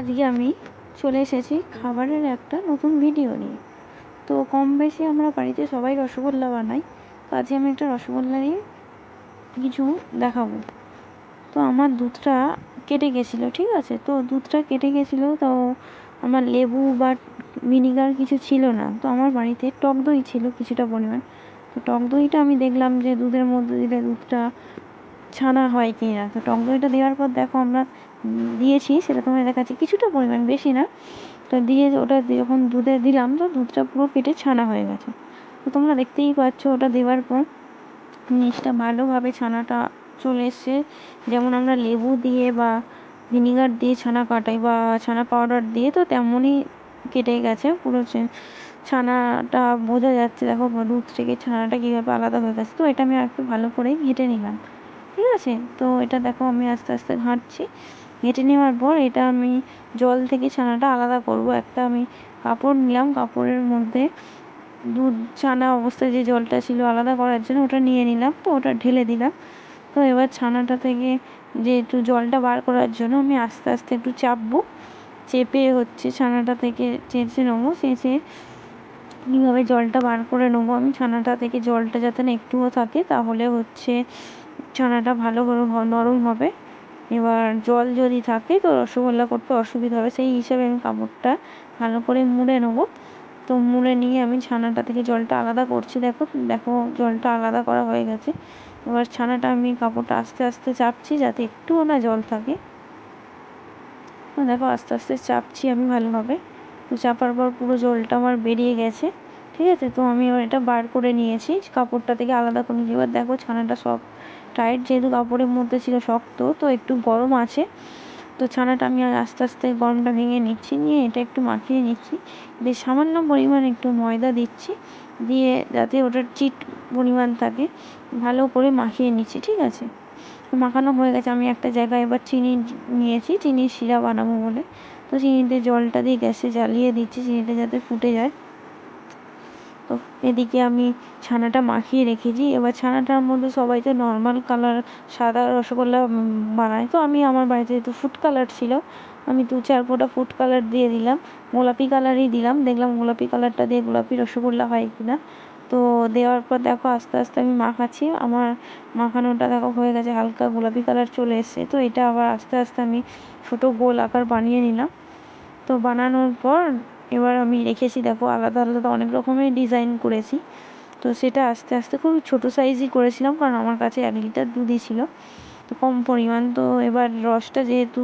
আজকে আমি চলে এসেছি খাবারের একটা নতুন ভিডিও নিয়ে। তো কম বেশি আমরা বাড়িতে সবাই রসগোল্লা বানাই। তো আজকে আমি একটা রসগোল্লা নিয়ে কিছু দেখাবো। তো আমার দুধটা কেটে গেছিলো, ঠিক আছে। তো দুধটা কেটে গেছিলো, তো আমার লেবু বা ভিনিগার কিছু ছিল না। তো আমার বাড়িতে টক দই ছিল কিছুটা পরিমাণ। তো টক দইটা আমি দেখলাম যে দুধের মধ্যে দিলে দুধটা ছানা হয় কি না। তো টক দইটা দেওয়ার পর দেখো আমরা দিয়েছি, সেটা তোমায় দেখাচ্ছি, কিছুটা পরিমাণ, বেশি না। তো দিয়ে ওটা যখন দুধে দিলাম, তো দুধটা পুরো ফেটে ছানা হয়ে গেছে। তো তোমরা দেখতেই পাচ্ছ ওটা দেওয়ার পর জিনিসটা ভালোভাবে ছানাটা চলে এসছে। যেমন আমরা লেবু দিয়ে বা ভিনিগার দিয়ে ছানা কাটাই বা ছানা পাউডার দিয়ে, তো তেমনই কেটে গেছে পুরো ছানাটা। বোঝা যাচ্ছে দেখো দুধ থেকে ছানাটা কীভাবে আলাদা হয়ে গেছে। তো এটা আমি একটু ভালো করে ঘেঁটে নিলাম, ঠিক আছে। তো এটা দেখো আমি আস্তে আস্তে ঘাঁটছি। ঘেঁটে নেওয়ার পর এটা আমি জল থেকে ছানাটা আলাদা করব। একটা আমি কাপড় নিলাম, কাপড়ের মধ্যে দুধ ছানা অবস্থায় যে জলটা ছিল আলাদা করার জন্য ওটা নিয়ে নিলাম। তো ওটা ঢেলে দিলাম। তো এবার ছানাটা থেকে যে একটু জলটা বার করার জন্য আমি আস্তে আস্তে একটু চাপবো। চেপে ছানাটা থেকে চেঁচে নেবো। চেঁচে কীভাবে জলটা বার করে নেবো আমি, ছানাটা থেকে জলটা যাতে না একটুও থাকে, তাহলে ছানাটা ভালো করে নরম হবে। এবার জল যদি থাকে তো রসগোল্লা করতে অসুবিধা হবে, সেই হিসাবে আমি কাপড়টা ভালো করে মুড়ে নেবো। তো মুড়ে নিয়ে আমি ছানাটা থেকে জলটা আলাদা করছি। দেখো দেখো জলটা আলাদা করা হয়ে গেছে। এবার ছানাটা আমি কাপড়টা আস্তে আস্তে চাপছি যাতে একটুও না জল থাকে। দেখো আস্তে আস্তে চাপছি আমি ভালোভাবে। তো চাপার পর পুরো জলটা আমার বেরিয়ে গেছে, ঠিক আছে। তো আমি এবার এটা বার করে নিয়েছি, কাপড়টা থেকে আলাদা করে নিয়েছি। এবার দেখো ছানাটা সব টাইট, যেহেতু কাপড়ের মধ্যে ছিল শক্ত, তো একটু গরম আছে। তো ছানাটা আমি আস্তে আস্তে গরমটা ভেঙে নিচ্ছি, নিয়ে এটা একটু মাখিয়ে নিচ্ছি। দিয়ে সামান্য পরিমাণ একটু ময়দা দিচ্ছি, দিয়ে যাতে ওটার চিট পরিমাণ থাকে ভালো করে মাখিয়ে নিচ্ছি, ঠিক আছে। মাখানো হয়ে গেছে। আমি একটা জায়গায় এবার চিনি নিয়েছি, চিনির শিরা বানাবো বলে। তো চিনিতে জলটা দিয়ে গ্যাসে জ্বালিয়ে দিচ্ছি, চিনিটা যাতে ফুটে যায়। তো এদিকে আমি ছানাটা মাখিয়ে রেখেছি। এবার ছানাটার মধ্যে সবাই তো নর্মাল কালার সাদা রসগোল্লা বানায়, তো আমি আমার বাড়িতে যেহেতু ফুড কালার ছিল, আমি 2-4 ফোঁটা ফুড কালার দিয়ে দিলাম। গোলাপি কালারই দিলাম, দেখলাম গোলাপি কালারটা দিয়ে গোলাপি রসগোল্লা হয় কিনা। তো দেওয়ার পর দেখো আস্তে আস্তে আমি মাখাচ্ছি। আমার মাখানোটা দেখো হয়ে গেছে, হালকা গোলাপি কালার চলে এসছে। তো এটা আবার আস্তে আস্তে আমি ছোটো গোল আকার বানিয়ে নিলাম। তো বানানোর পর এবার আমি রেখেছি, দেখো আলাদা আলাদা অনেক রকমের ডিজাইন করেছি। তো সেটা আস্তে আস্তে খুবই ছোটো সাইজই করেছিলাম, কারণ আমার কাছে 1 লিটার দুধই ছিল, তো কম পরিমাণ। তো এবার রসটা যেহেতু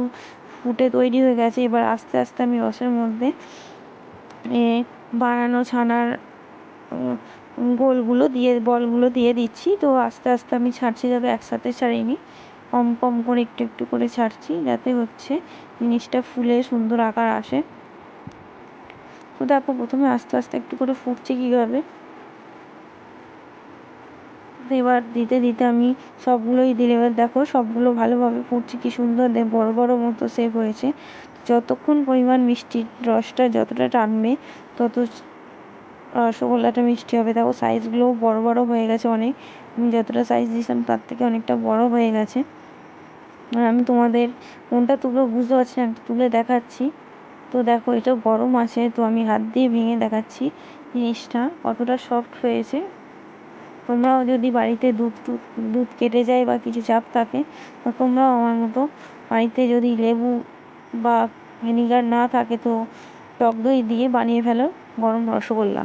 ফুটে তৈরি হয়ে গেছে, এবার আস্তে আস্তে আমি রসের মধ্যে বানানো ছানার বলগুলো দিয়ে দিচ্ছি। তো আস্তে আস্তে আমি ছাড়ছি, যাতে একসাথে ছাড়িনি, কম কম করে একটু একটু করে ছাড়ছি, যাতে জিনিসটা ফুলে সুন্দর আকার আসে। তো দেখো প্রথমে আস্তে আস্তে একটু করে ফুটছে কীভাবে। এবার দিতে দিতে আমি সবগুলোই দিলে, এবার দেখো সবগুলো ভালোভাবে ফুটছে, কি সুন্দর বড় বড় মতো শেপ হয়েছে। যতক্ষণ পরিমাণ মিষ্টির রসটা যতটা টানবে, তত রসগোল্লাটা মিষ্টি হবে। দেখো সাইজগুলোও বড় বড় হয়ে গেছে অনেক, আমি যতটা সাইজ দিয়েছিলাম তার থেকে অনেকটা বড় হয়ে গেছে। আর আমি তোমাদের কোনটা তুলে বুঝতে পারছি না, তুলে দেখাচ্ছি। তো দেখো এটা গরম আছে, তো আমি হাত দিয়ে ভেঙে দেখাচ্ছি জিনিসটা কতটা সফট হয়েছে। তোমরাও যদি বাড়িতে দুধ কেটে যায় বা কিছু চাপ থাকে, তো তোমরাও আমার মতো বাড়িতে যদি লেবু বা ভিনিগার না থাকে, তো টক দই দিয়ে বানিয়ে ফেলো গরম রসগোল্লা।